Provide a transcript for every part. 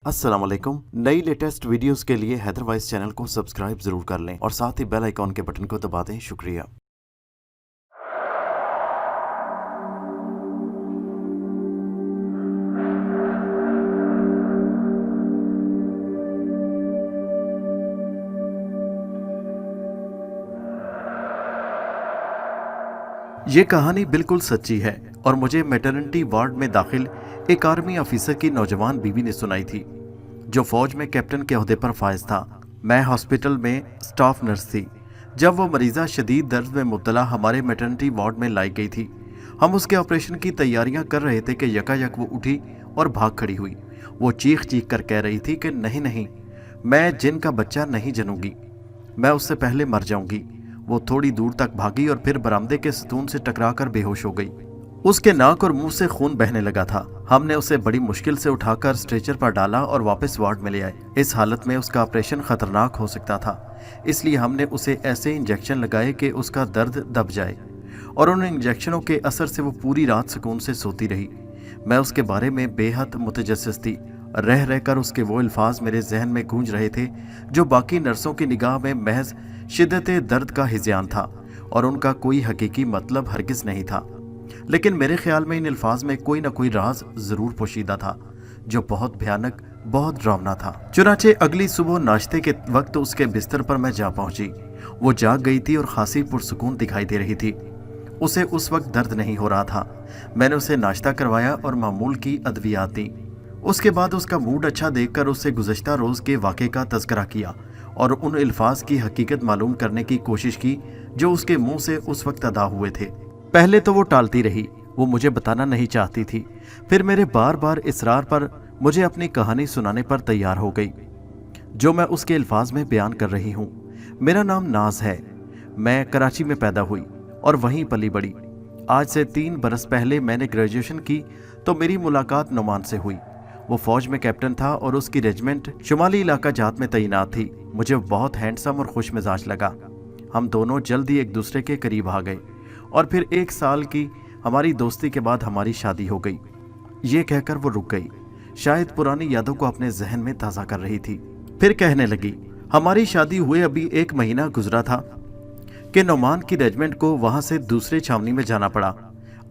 अस्सलाम वालेकुम। नई लेटेस्ट वीडियोस के लिए हैदरवाइज चैनल को सब्सक्राइब जरूर कर लें और साथ ही बेल आइकॉन के बटन को दबा दें। शुक्रिया। ये कहानी बिल्कुल सच्ची है और मुझे मैटरनिटी वार्ड में दाखिल एक आर्मी ऑफिसर की नौजवान बीवी ने सुनाई थी, जो फौज में कैप्टन के ओहदे पर फायज था। मैं हॉस्पिटल में स्टाफ नर्स थी जब वो मरीज़ा शदीद दर्द में मुब्तला हमारे मैटरनिटी वार्ड में लाई गई थी। हम उसके ऑपरेशन की तैयारियां कर रहे थे कि यकायक वो उठी और भाग खड़ी हुई। वो चीख चीख कर कह रही थी कि नहीं नहीं, मैं जिन का बच्चा नहीं जनूंगी, मैं उससे पहले मर जाऊंगी। वो थोड़ी दूर तक भागी और फिर बरामदे के सतून से टकराकर बेहोश हो गई। उसके नाक और मुंह से खून बहने लगा था। हमने उसे बड़ी मुश्किल से उठाकर स्ट्रेचर पर डाला और वापस वार्ड में ले आए। इस हालत में उसका ऑपरेशन खतरनाक हो सकता था, इसलिए हमने उसे ऐसे इंजेक्शन लगाए कि उसका दर्द दब जाए, और उन इंजेक्शनों के असर से वो पूरी रात सुकून से सोती रही। मैं उसके बारे में बेहद मुतजस्सिस थी। रह रहकर उसके वो अल्फाज मेरे जहन में गूंज रहे थे जो बाकी नर्सों की निगाह में महज शिद्दत दर्द का हिज़यान था और उनका कोई हकीकी मतलब हरगिज़ नहीं था। लेकिन मेरे ख्याल में इन अल्फाज में कोई ना कोई राज ज़रूर पोशीदा था जो बहुत भयानक, बहुत डरावना था। चुनाचे अगली सुबह नाश्ते के वक्त उसके बिस्तर पर मैं जा पहुंची। वो जाग गई थी और खासी पुरसुकून दिखाई दे रही थी। उसे उस वक्त दर्द नहीं हो रहा था। मैंने उसे नाश्ता करवाया और मामूल की अद्वियात दी। उसके बाद उसका मूड अच्छा देखकर उससे गुज़श्ता रोज़ के वाक़े का तज़किरा किया और उन अल्फाज की हकीकत मालूम करने की कोशिश की जो उसके मुंह से उस वक्त अदा हुए थे। पहले तो वो टालती रही, वो मुझे बताना नहीं चाहती थी। फिर मेरे बार बार इसरार पर मुझे अपनी कहानी सुनाने पर तैयार हो गई, जो मैं उसके अल्फाज में बयान कर रही हूँ। मेरा नाम नाज है। मैं कराची में पैदा हुई और वहीं पली बड़ी। आज से 3 बरस पहले मैंने ग्रेजुएशन की तो मेरी मुलाकात नुमान से हुई। वो फौज में कैप्टन था और उसकी रेजिमेंट शुमाली इलाका जात में तैनात थी। मुझे बहुत हैंडसम और खुश मिजाज लगा। हम दोनों जल्द ही एक दूसरे के करीब आ गए और फिर 1 साल की हमारी दोस्ती के बाद हमारी शादी हो गई। ये कहकर वो रुक गई, शायद पुरानी यादों को अपने जहन में ताज़ा कर रही थी। फिर कहने लगी, हमारी शादी हुए अभी 1 महीना गुजरा था कि नुमान की रेजिमेंट को वहाँ से दूसरे छावनी में जाना पड़ा।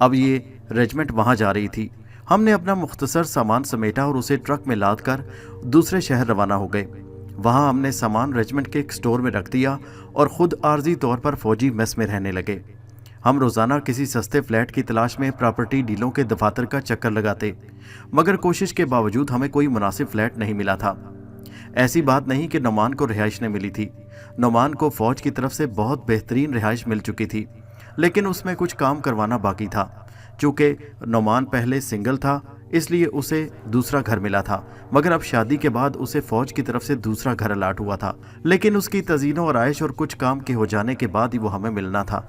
अब ये रेजिमेंट वहाँ जा रही थी। हमने अपना मुख्तसर सामान समेटा और उसे ट्रक में लाद कर दूसरे शहर रवाना हो गए। वहाँ हमने सामान रेजिमेंट के एक स्टोर में रख दिया और ख़ुद आर्जी तौर पर फौजी मेस में रहने लगे। हम रोज़ाना किसी सस्ते फ्लैट की तलाश में प्रॉपर्टी डीलों के दफातर का चक्कर लगाते, मगर कोशिश के बावजूद हमें कोई मुनासिब फ्लैट नहीं मिला था। ऐसी बात नहीं कि नुमान को रिहाइश नहीं मिली थी। नुमान को फ़ौज की तरफ से बहुत बेहतरीन रिहाइश मिल चुकी थी, लेकिन उसमें कुछ काम करवाना बाकी था। चूँकि नुमान पहले सिंगल था, इसलिए उसे दूसरा घर मिला था, मगर अब शादी के बाद उसे फ़ौज की तरफ से दूसरा घर अलाट हुआ था। लेकिन उसकी तज़ीनो और आयश और कुछ काम के हो जाने के बाद ही वो हमें मिलना था।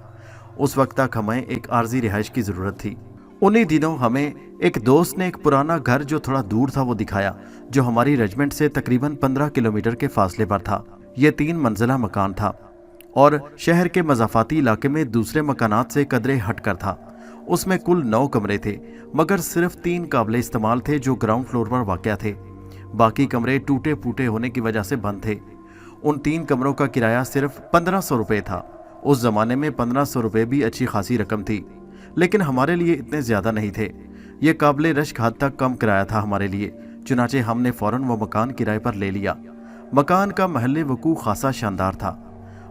उस वक्त तक हमें एक आर्जी रिहाइश की ज़रूरत थी। उन्हीं दिनों हमें एक दोस्त ने एक पुराना घर जो थोड़ा दूर था वो दिखाया, जो हमारी रेजिमेंट से तकरीबन 15 किलोमीटर के फासले पर था। यह 3 मंजिला मकान था और शहर के मज़ाफ़ाती इलाके में दूसरे मकानात से कदरे हट कर था। उसमें कुल 9 कमरे थे, मगर सिर्फ 3 काबिले इस्तेमाल थे जो ग्राउंड फ्लोर पर वाक़या थे। बाकी कमरे टूटे फूटे होने की वजह से बंद थे। उन 3 कमरों का किराया सिर्फ 1500 रुपये था। उस ज़माने में 1500 रुपये भी अच्छी खासी रकम थी, लेकिन हमारे लिए इतने ज़्यादा नहीं थे। ये काबिले रश्क हद तक कम किराया था हमारे लिए। चुनाचे हमने फ़ौरन वो मकान किराए पर ले लिया। मकान का महल वकू खासा शानदार था,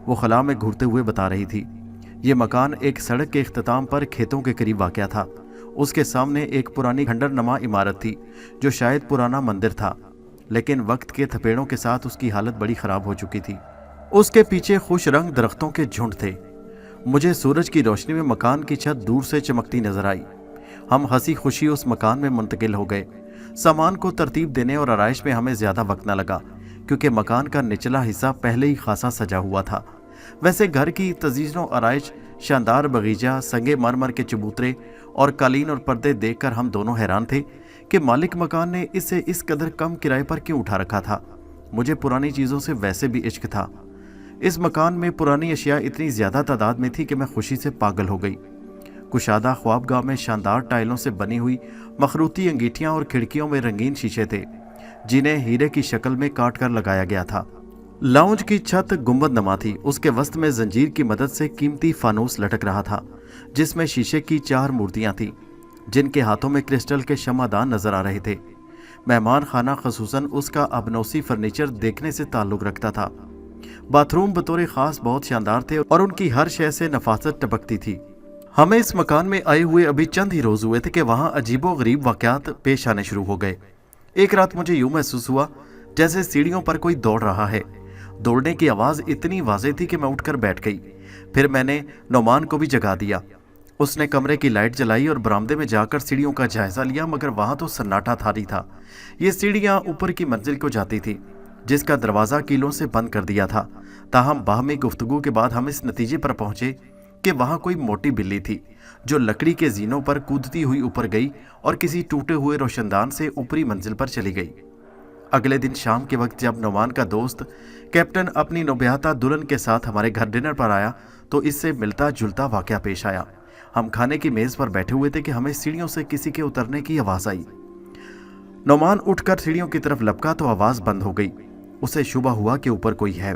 वो खला में घूरते हुए बता रही थी। ये मकान एक सड़क के इख्तिताम पर खेतों के करीब वाक़या था। उसके सामने एक पुरानी खंडरनुमा इमारत थी जो शायद पुराना मंदिर था, लेकिन वक्त के थपेड़ों के साथ उसकी हालत बड़ी ख़राब हो चुकी थी। उसके पीछे खुश रंग दरख्तों के झुंड थे। मुझे सूरज की रोशनी में मकान की छत दूर से चमकती नजर आई। हम हंसी खुशी उस मकान में मुंतकिल हो गए। सामान को तरतीब देने और आराइश में हमें ज़्यादा वक्त न लगा, क्योंकि मकान का निचला हिस्सा पहले ही खासा सजा हुआ था। वैसे घर की तज़ीज़ और आराइश, शानदार बगीचा, संगे मरमर के चबूतरे और कालीन और पर्दे देखकर हम दोनों हैरान थे कि मालिक मकान ने इसे इस कदर कम किराए पर क्यों उठा रखा था। मुझे पुरानी चीज़ों से वैसे भी इश्क था। इस मकान में पुरानी अशिया इतनी ज़्यादा तादाद में थी कि मैं खुशी से पागल हो गई। कुशादा ख्वाबगाह में शानदार टाइलों से बनी हुई मखरूती अंगीठियाँ और खिड़कियों में रंगीन शीशे थे। जिन्हें हीरे की शक्ल में काट कर लगाया गया था। लाउंज की छत गुंबद नमा थी। उसके वस्त में जंजीर की मदद से कीमती फानूस लटक रहा था, जिसमें शीशे की 4 मूर्तियां थीं, जिनके हाथों में क्रिस्टल के शमादान नजर आ रहे थे। मेहमान खाना खसूसन उसका अबनौसी फर्नीचर देखने से ताल्लुक रखता था। बाथरूम बतौर खास बहुत शानदार थे और उनकी हर शय से नफासत टपकती थी। हमें इस मकान में आए हुए अभी चंद ही रोज हुए थे कि वहां अजीबो गरीब वाकयात पेश आने शुरू हो गए। एक रात मुझे यूं महसूस हुआ जैसे सीढ़ियों पर कोई दौड़ रहा है। दौड़ने की आवाज इतनी वाज़ेह थी कि मैं उठकर बैठ गई। फिर मैंने नोमान को भी जगा दिया। उसने कमरे की लाइट जलाई और बरामदे में जाकर सीढ़ियों का जायजा लिया, मगर वहां तो सन्नाटा थारी था। ये सीढ़ियां ऊपर की मंजिल को जाती थी, जिसका दरवाज़ा कीलों से बंद कर दिया था। ताहम बाहमी गुफ्तगू के बाद हम इस नतीजे पर पहुंचे कि वहां कोई मोटी बिल्ली थी, जो लकड़ी के जीनों पर कूदती हुई ऊपर गई और किसी टूटे हुए रोशनदान से ऊपरी मंजिल पर चली गई। अगले दिन शाम के वक्त जब नोमान का दोस्त कैप्टन अपनी नौब्याहता दुल्हन के साथ हमारे घर डिनर पर आया, तो इससे मिलता जुलता वाकया पेश आया। हम खाने की मेज़ पर बैठे हुए थे कि हमें सीढ़ियों से किसी के उतरने की आवाज़ आई। नोमान उठकर सीढ़ियों की तरफ लपका तो आवाज़ बंद हो गई। उसे शुबा हुआ कि ऊपर कोई है।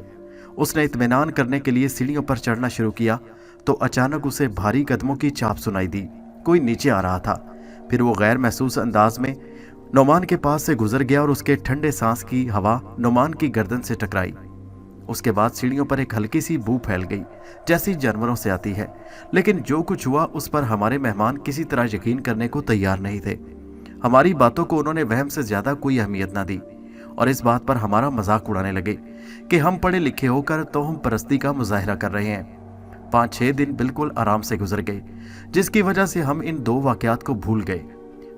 उसने इत्मीनान करने के लिए सीढ़ियों पर चढ़ना शुरू किया तो अचानक उसे भारी कदमों की चाप सुनाई दी। कोई नीचे आ रहा था। फिर वो गैर महसूस अंदाज में नोमान के पास से गुजर गया और उसके ठंडे सांस की हवा नोमान की गर्दन से टकराई। उसके बाद सीढ़ियों पर एक हल्की सी बू फैल गई, जैसी जानवरों से आती है। लेकिन जो कुछ हुआ उस पर हमारे मेहमान किसी तरह यकीन करने को तैयार नहीं थे। हमारी बातों को उन्होंने वहम से ज्यादा कोई अहमियत ना दी और इस बात पर हमारा मजाक उड़ाने लगे कि हम पढ़े लिखे होकर तो हम परस्ती का मुजाहिरा कर रहे हैं। 5-6 दिन बिल्कुल आराम से गुजर गए, जिसकी वजह से हम इन 2 वाकयात को भूल गए।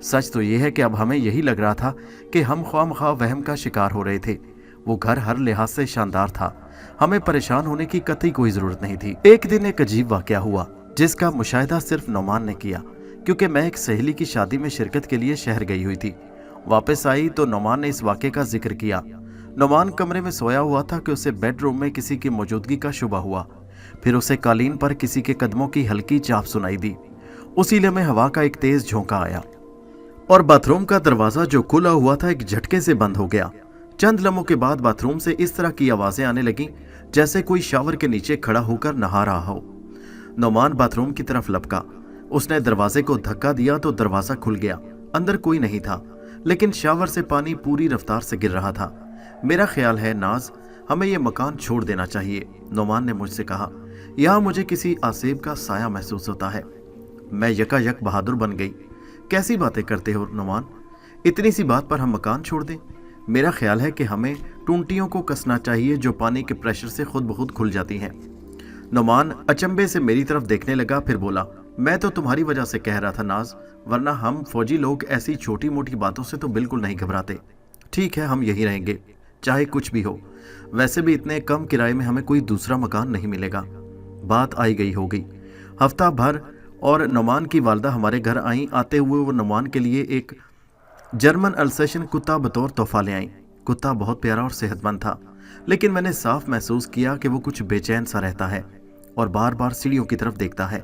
सच तो यह है कि अब हमें यही लग रहा था कि हम ख्वामख्वाह वहम का शिकार हो रहे थे। वो घर हर लिहाज से शानदार था। हमें परेशान होने की कतई कोई जरूरत नहीं थी। एक दिन एक अजीब वाकया हुआ, जिसका मुशाहिदा सिर्फ नोमान ने किया, क्योंकि मैं एक सहेली की शादी में शिरकत के लिए शहर गई हुई थी। वापस आई तो नोमान ने इस वाकये का जिक्र किया। नोमान कमरे में सोया हुआ था कि उसे बेडरूम में किसी की मौजूदगी का शुबा हुआ। फिर उसे कालीन पर किसी के कदमों की हल्की चाप सुनाई दी। उसी लम्हे हवा का एक तेज झोंका आया और बाथरूम का दरवाजा जो खुला हुआ था एक झटके से बंद हो गया। चंद लम्हों के बाद बाथरूम से इस तरह की आवाजें आने लगीं जैसे कोई शावर के नीचे खड़ा होकर नहा रहा हो। नोमान बाथरूम की तरफ लपका। उसने दरवाजे को धक्का दिया तो दरवाजा खुल गया। अंदर कोई नहीं था, लेकिन शावर से पानी पूरी रफ्तार से गिर रहा था। मेरा ख्याल है नाज, हमें यह मकान छोड़ देना चाहिए, नोमान ने मुझसे कहा। यहाँ मुझे किसी आसेब का साया महसूस होता है। मैं यकायक बहादुर बन गई। कैसी बातें करते हो नोमान, इतनी सी बात पर हम मकान छोड़ दें? मेरा ख्याल है कि हमें टूंटियों को कसना चाहिए जो पानी के प्रेशर से खुद ब खुद खुल जाती हैं। नोमान अचंभे से मेरी तरफ देखने लगा, फिर बोला, मैं तो तुम्हारी वजह से कह रहा था नाज, वरना हम फौजी लोग ऐसी छोटी मोटी बातों से तो बिल्कुल नहीं घबराते। ठीक है, हम यहीं रहेंगे, चाहे कुछ भी हो। वैसे भी इतने कम किराए में हमें कोई दूसरा मकान नहीं मिलेगा। बात आई गई हो गई। हफ्ता भर और नोमान की वालदा हमारे घर आई। आते हुए वो नोमान के लिए एक जर्मन अल्सेशन कुत्ता बतौर तोहफा ले आई। कुत्ता बहुत प्यारा और सेहतमंद था, लेकिन मैंने साफ महसूस किया कि वो कुछ बेचैन सा रहता है और बार बार सीढ़ियों की तरफ देखता है।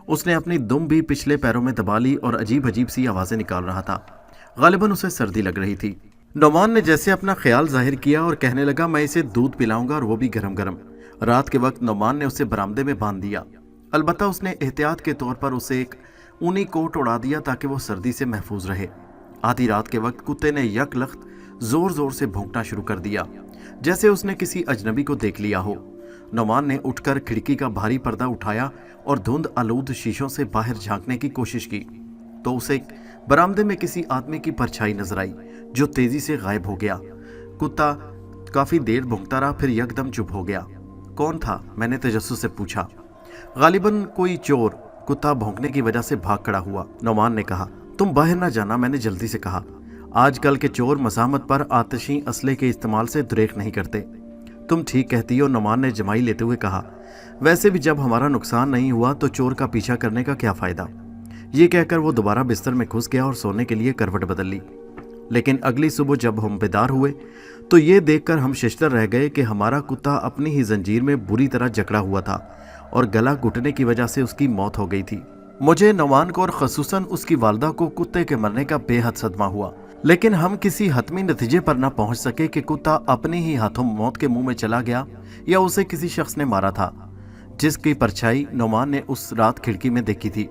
उसने अपनी दुम भी पिछले पैरों में दबा ली और अजीब अजीब सी आवाजें निकाल रहा था। गालिबन उसे सर्दी लग रही थी। नोमान ने जैसे अपना ख्याल जाहिर किया और कहने लगा, मैं इसे दूध पिलाऊंगा और वो भी गरम गरम। रात के वक्त नोमान ने उसे बरामदे में बांध दिया। अलबत्ता उसने एहतियात के तौर पर उसे एक ऊनी कोट उड़ा दिया ताकि वो सर्दी से महफूज रहे। आधी रात के वक्त कुत्ते ने यकलख्त जोर जोर से भौंकना शुरू कर दिया, जैसे उसने किसी अजनबी को देख लिया हो। नोमान ने उठकर खिड़की का भारी पर्दा उठाया और धुंध आलूद शीशों से बाहर झांकने की कोशिश की, तो उसे बरामदे में किसी आदमी की परछाई नजर आई जो तेजी से गायब हो गया। कुत्ता काफी देर भौंकता रहा, फिर यकदम चुप हो गया। कौन था? मैंने तजस्सुस से पूछा। गालिबन कोई चोर। कुत्ता भौंकने की वजह से भाग खड़ा हुआ। नोमान ने कहा, तुम बाहर ना जाना, मैंने जल्दी से कहा। आजकल के चोर मसामत पर आतिशी असले के इस्तेमाल से दुरेक नहीं करते। तुम ठीक कहती हो, नोमान ने जमाई लेते हुए कहा। वैसे भी जब हमारा नुकसान नहीं हुआ तो चोर का पीछा करने का क्या फायदा। ये कहकर वो दोबारा बिस्तर में घुस गया और सोने के लिए करवट बदल ली। लेकिन अगली सुबह जब हम बेदार हुए तो ये देखकर हम शिश्तर रह गए कि हमारा कुत्ता अपनी ही जंजीर में बुरी तरह जकड़ा हुआ था और गला घुटने की वजह से उसकी मौत हो गई थी। मुझे नोमान को और खसूसन उसकी वालदा को कुत्ते के मरने का बेहद सदमा हुआ। लेकिन हम किसी हतमी नतीजे पर न पहुंच सके कि कुत्ता अपने ही हाथों मौत के मुंह में चला गया या उसे किसी शख्स ने मारा था, जिसकी परछाई नोमान ने उस रात खिड़की में देखी थी।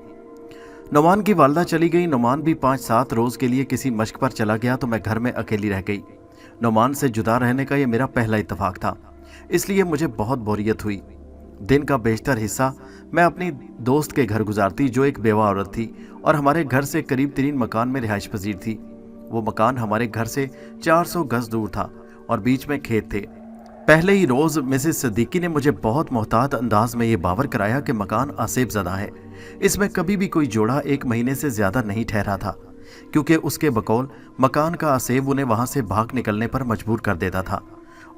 नोमान की वालदा चली गई। नोमान भी 5-7 रोज के लिए किसी मश्क पर चला गया तो मैं घर में अकेली रह गई। नोमान से जुदा रहने का यह मेरा पहला इत्तेफाक था, इसलिए मुझे बहुत बोरियत हुई। दिन का बेशतर हिस्सा मैं अपनी दोस्त के घर गुजारती, जो एक बेवा औरत थी और हमारे घर से करीब 3 मकान में रिहाइश पजीर थी। वो मकान हमारे घर से 400 गज दूर था और बीच में खेत थे। पहले ही रोज मिसेस सिद्दीकी ने मुझे बहुत मोहतात अंदाज में ये बावर कराया कि मकान आसेब ज़दा है। इसमें कभी भी कोई जोड़ा 1 महीने से ज़्यादा नहीं ठहरा था, क्योंकि उसके बकौल मकान का आसेब उन्हें वहाँ से भाग निकलने पर मजबूर कर देता था।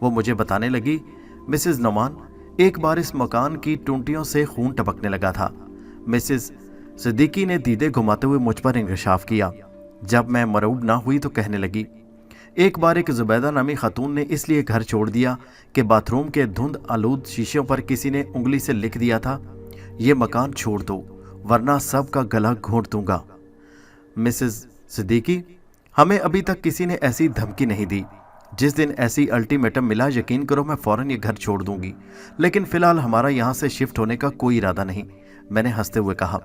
वो मुझे बताने लगी, मिसेस नोमान, एक बार इस मकान की टूंटियों से खून टपकने लगा था। मिसेस सिद्दीकी ने दीदे घुमाते हुए मुझ पर इंकशाफ किया। जब मैं मरूब ना हुई तो कहने लगी, एक बार एक जुबैदा नामी खातून ने इसलिए घर छोड़ दिया कि बाथरूम के धुंध आलूद शीशों पर किसी ने उंगली से लिख दिया था, ये मकान छोड़ दो वरना सबका गला घोंट दूंगा। मिसेस सिद्दीकी, हमें अभी तक किसी ने ऐसी धमकी नहीं दी। जिस दिन ऐसी अल्टीमेटम मिला, यकीन करो मैं फौरन ये घर छोड़ दूंगी, लेकिन फिलहाल हमारा यहाँ से शिफ्ट होने का कोई इरादा नहीं। मैंने हंसते हुए कहा,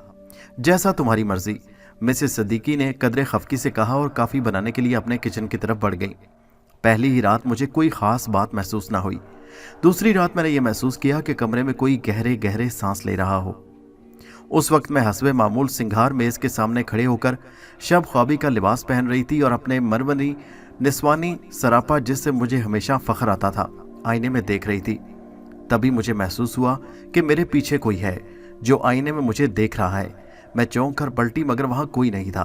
जैसा तुम्हारी मर्जी। मिसेस सिद्दीकी ने कदरे खफकी से कहा और काफ़ी बनाने के लिए अपने किचन की तरफ बढ़ गई। पहली ही रात मुझे कोई ख़ास बात महसूस ना हुई। दूसरी रात मैंने ये महसूस किया कि कमरे में कोई गहरे गहरे सांस ले रहा हो। उस वक्त मैं हस्बे मामूल सिंगार मेज़ के सामने खड़े होकर शब ख्वाबी का लिबास पहन रही थी और अपने मरवनी निस्वानी सरापा, जिससे मुझे हमेशा फ़ख्र आता था, आईने में देख रही थी। तभी मुझे महसूस हुआ कि मेरे पीछे कोई है जो आईने में मुझे देख रहा है। मैं चौंक कर पलटी, मगर वहाँ कोई नहीं था।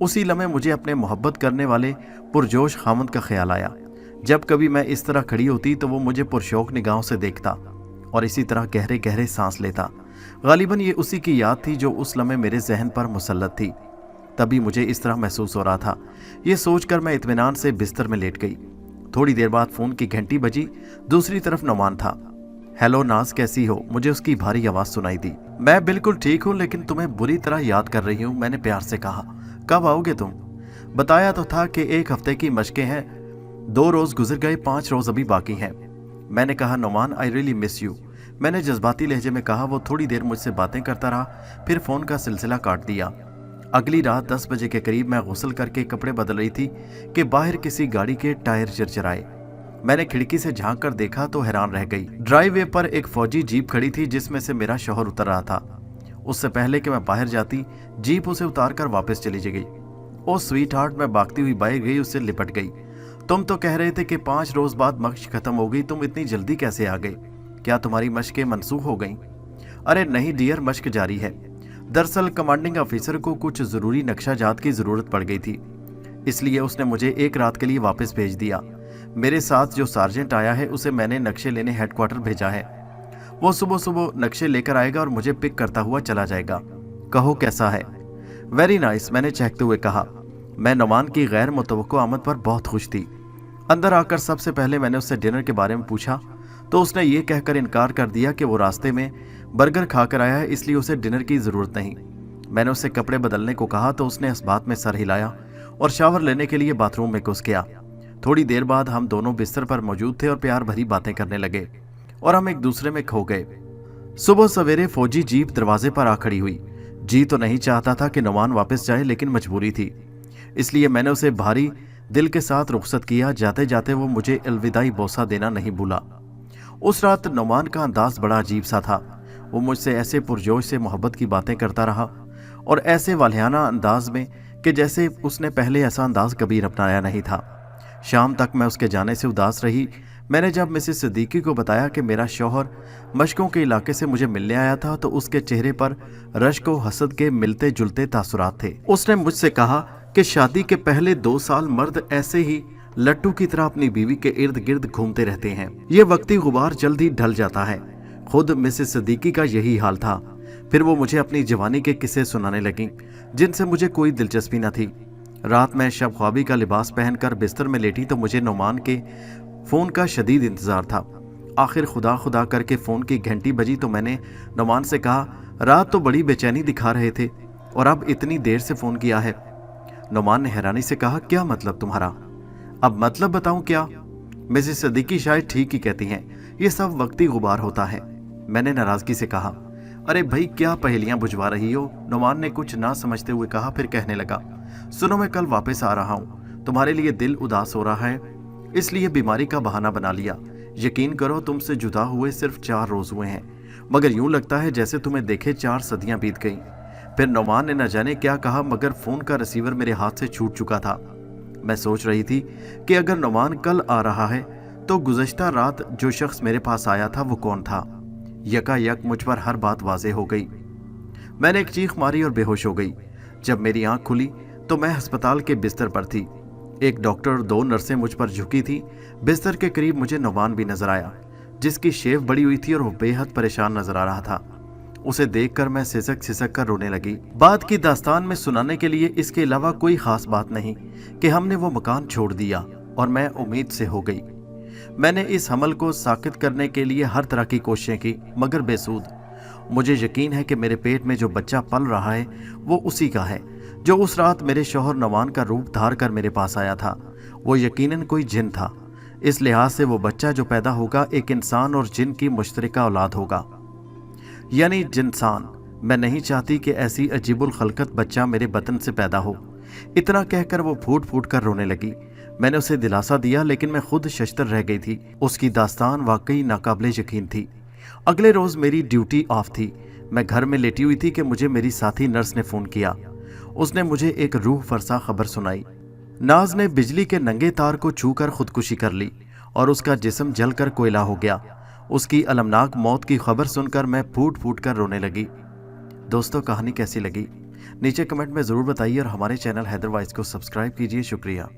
उसी लम्हे मुझे अपने मोहब्बत करने वाले पुरजोश खामद का ख्याल आया। जब कभी मैं इस तरह खड़ी होती तो वो मुझे पुरशौक निगाहों से देखता और इसी तरह गहरे गहरे सांस लेता। गालिबन ये उसी की याद थी जो उस लम्हे मेरे जहन पर मुसल्लत थी। तभी मुझे इस तरह महसूस हो रहा था। ये सोचकर मैं इत्मीनान से बिस्तर में लेट गई। थोड़ी देर बाद फ़ोन की घंटी बजी। दूसरी तरफ नोमान था। हेलो नाज, कैसी हो? मुझे उसकी भारी आवाज़ सुनाई दी। मैं बिल्कुल ठीक हूँ, लेकिन तुम्हें बुरी तरह याद कर रही हूँ, मैंने प्यार से कहा। कब आओगे तुम? बताया तो था कि 1 हफ्ते की मशकें हैं। 2 रोज़ गुजर गए, 5 रोज़ अभी बाकी हैं। मैंने कहा, Noman I really miss you. मैंने जज्बाती लहजे में कहा। वो थोड़ी देर मुझसे बातें करता रहा, फिर फ़ोन का सिलसिला काट दिया। अगली रात 10 बजे के करीब मैं गुस्ल करके कपड़े बदल रही थी कि बाहर किसी गाड़ी के टायर चरचराए। मैंने खिड़की से झांक कर देखा तो हैरान रह गई। ड्राइववे पर एक फौजी जीप खड़ी थी, जिसमें से मेरा शौहर उतर रहा था। उससे पहले कि मैं बाहर जाती, जीप उसे उतार कर वापस चली गई। ओ स्वीट हार्ट, मैं भागती हुई बाहर गई, उससे लिपट गई। तुम तो कह रहे थे कि 5 रोज बाद मश्क खत्म हो गई, तुम इतनी जल्दी कैसे आ गए? क्या तुम्हारी मश्कें मनसूख हो गईं? अरे नहीं डियर, मश्क जारी है। दरअसल कमांडिंग ऑफिसर को कुछ ज़रूरी नक्शाजात की ज़रूरत पड़ गई थी, इसलिए उसने मुझे 1 रात के लिए वापस भेज दिया। मेरे साथ जो सार्जेंट आया है, उसे मैंने नक्शे लेने हेडक्वार्टर भेजा है। वो सुबह सुबह नक्शे लेकर आएगा और मुझे पिक करता हुआ चला जाएगा। कहो कैसा है? वेरी नाइस, मैंने चहकते हुए कहा। मैं नोमान की गैर मुतवक्को आमद पर बहुत खुश थी। अंदर आकर सबसे पहले मैंने उससे डिनर के बारे में पूछा तो उसने ये कहकर इनकार कर दिया कि वो रास्ते में बर्गर खाकर आया है, इसलिए उसे डिनर की ज़रूरत नहीं। मैंने उससे कपड़े बदलने को कहा तो उसने इस बात में सर हिलाया और शावर लेने के लिए बाथरूम में घुस गया। थोड़ी देर बाद हम दोनों बिस्तर पर मौजूद थे और प्यार भरी बातें करने लगे और हम एक दूसरे में खो गए। सुबह सवेरे फौजी जीप दरवाजे पर आ खड़ी हुई। जी तो नहीं चाहता था कि नोमान वापस जाए, लेकिन मजबूरी थी, इसलिए मैंने उसे भारी दिल के साथ रुखसत किया। जाते जाते वो मुझे अलविदाई बोसा देना नहीं भूला। उस रात नोमान का अंदाज बड़ा अजीब सा था। वो मुझसे ऐसे पुरजोश से मोहब्बत की बातें करता रहा और ऐसे वालियाना अंदाज में कि जैसे उसने पहले ऐसा अंदाज कभी अपनाया नहीं था। शाम तक मैं उसके जाने से उदास रही। मैंने जब मिसेस सिद्दीकी को बताया कि मेरा शौहर मशकों के इलाके से मुझे मिलने आया था तो उसके चेहरे पर रश्क व हसद के मिलते जुलते तासुरात थे। उसने मुझसे कहा कि शादी के पहले 2 साल मर्द ऐसे ही लट्टू की तरह अपनी बीवी के इर्द गिर्द घूमते रहते हैं। ये वक्ती गुबार जल्द ही ढल जाता है। खुद मिसेस सिद्दीकी का यही हाल था। फिर वो मुझे अपनी जवानी के किस्से सुनाने लगी, जिनसे मुझे कोई दिलचस्पी न थी। रात में शब ख्वाबी का लिबास पहनकर बिस्तर में लेटी तो मुझे नोमान के फ़ोन का शदीद इंतज़ार था। आखिर खुदा खुदा करके फ़ोन की घंटी बजी तो मैंने नोमान से कहा, रात तो बड़ी बेचैनी दिखा रहे थे और अब इतनी देर से फ़ोन किया है। नुमान ने हैरानी से कहा, क्या मतलब तुम्हारा? अब मतलब बताऊं क्या? मिसेस सिद्दीकी शायद ठीक ही कहती हैं, ये सब वक्ती गुबार होता है। मैंने नाराजगी से कहा, अरे भाई क्या पहेलियां बुझवा रही हो? नुमान ने कुछ ना समझते हुए कहा, फिर कहने लगा, सुनो मैं कल वापस आ रहा हूँ, तुम्हारे लिए दिल उदास हो रहा है इसलिए बीमारी का बहाना बना लिया। यकीन करो तुमसे जुदा हुए सिर्फ 4 रोज हुए हैं, मगर यूं लगता है जैसे तुम्हें देखे 4 सदियां बीत गईं। फिर नुमान ने न जाने क्या कहा, मगर फोन का रिसीवर मेरे हाथ से छूट चुका था। मैं सोच रही थी कि अगर नुमान कल आ रहा है तो गुज़श्ता रात जो शख्स मेरे पास आया था वो कौन था। यकायक मुझ पर हर बात वाज़ेह हो गई। मैंने एक चीख मारी और बेहोश हो गई। जब मेरी आंख खुली तो मैं अस्पताल के बिस्तर पर थी। एक डॉक्टर और 2 नर्सें मुझ पर झुकी थी। बिस्तर के करीब मुझे नुमान भी नजर आया, जिसकी शेव बड़ी हुई थी और वो बेहद परेशान नजर आ रहा था। उसे देखकर मैं सिसक सिसक कर रोने लगी। बात की दास्तान में सुनाने के लिए इसके अलावा कोई खास बात नहीं कि हमने वो मकान छोड़ दिया और मैं उम्मीद से हो गई। मैंने इस हमल को साकित करने के लिए हर तरह की कोशिशें की, मगर बेसूद। मुझे यकीन है कि मेरे पेट में जो बच्चा पल रहा है वो उसी का है जो उस रात मेरे शौहर नुमान का रूप धार कर मेरे पास आया था। वो यकीनन कोई जिन था। इस लिहाज से वो बच्चा जो पैदा होगा एक इंसान और जिन की मुश्तरका औलाद होगा, यानी जिनसान। मैं नहीं चाहती कि ऐसी अजीबुल खलकत बच्चा मेरे बतन से पैदा हो। इतना कहकर वो फूट फूट कर रोने लगी। मैंने उसे दिलासा दिया, लेकिन मैं खुद शश्तर रह गई थी। उसकी दास्तान वाकई नाकाबिले यकीन थी। अगले रोज मेरी ड्यूटी ऑफ थी। मैं घर में लेटी हुई थी कि मुझे मेरी साथी नर्स ने फोन किया। उसने मुझे एक रूह फरसा खबर सुनाई। नाज ने बिजली के नंगे तार को छूकर खुदकुशी कर ली और उसका जिस्म जलकर कोयला हो गया। उसकी अलमनाक मौत की खबर सुनकर मैं फूट फूट कर रोने लगी। दोस्तों, कहानी कैसी लगी नीचे कमेंट में ज़रूर बताइए और हमारे चैनल हैदर वॉइस को सब्सक्राइब कीजिए। शुक्रिया।